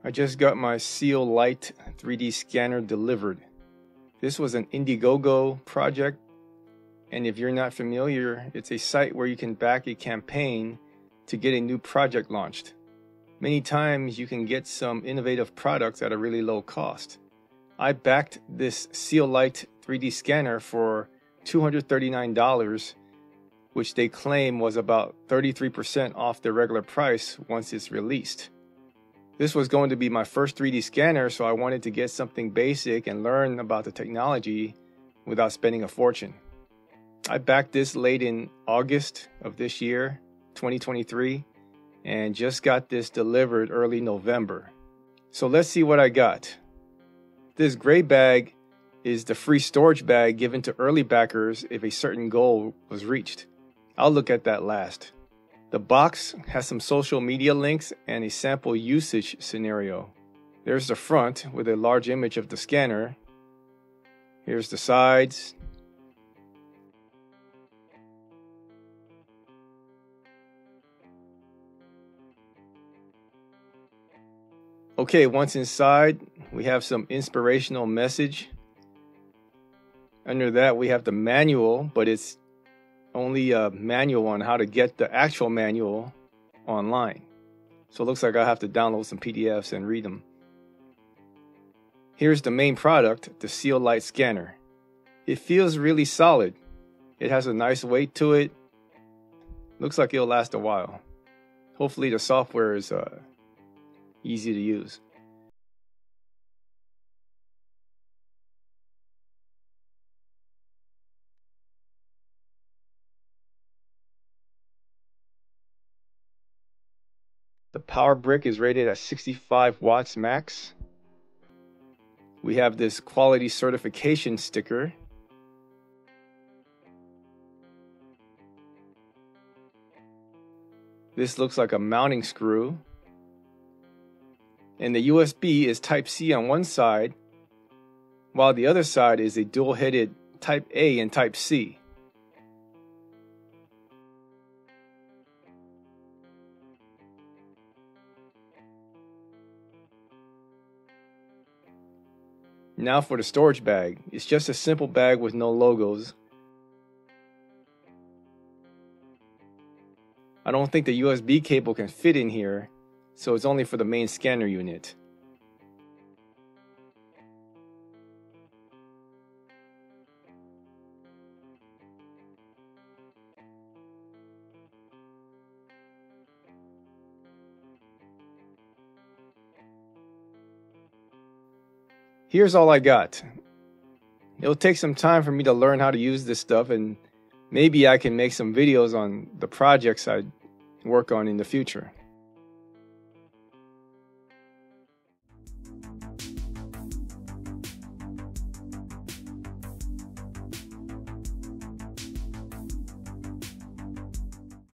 I just got my Seal Lite 3D scanner delivered. This was an Indiegogo project, and if you're not familiar, it's a site where you can back a campaign to get a new project launched. Many times you can get some innovative products at a really low cost. I backed this Seal Lite 3D scanner for $239, which they claim was about 33% off the regular price once it's released. This was going to be my first 3D scanner, so I wanted to get something basic and learn about the technology without spending a fortune. I backed this late in August of this year, 2023, and just got this delivered early November. So let's see what I got. This gray bag is the free storage bag given to early backers if a certain goal was reached. I'll look at that last. The box has some social media links and a sample usage scenario. There's the front with a large image of the scanner. Here's the sides. Okay, once inside, we have some inspirational message. Under that, we have the manual, but it's only a manual on how to get the actual manual online. So it looks like I'll have to download some PDFs and read them. Here's the main product, the Seal Lite scanner. It feels really solid. It has a nice weight to it. Looks like it'll last a while. Hopefully the software is easy to use. The power brick is rated at 65 watts max. We have this quality certification sticker. This looks like a mounting screw. And the USB is Type-C on one side, while the other side is a dual-headed Type-A and Type-C. Now for the storage bag. It's just a simple bag with no logos. I don't think the USB cable can fit in here, so it's only for the main scanner unit. Here's all I got. It'll take some time for me to learn how to use this stuff, and maybe I can make some videos on the projects I work on in the future.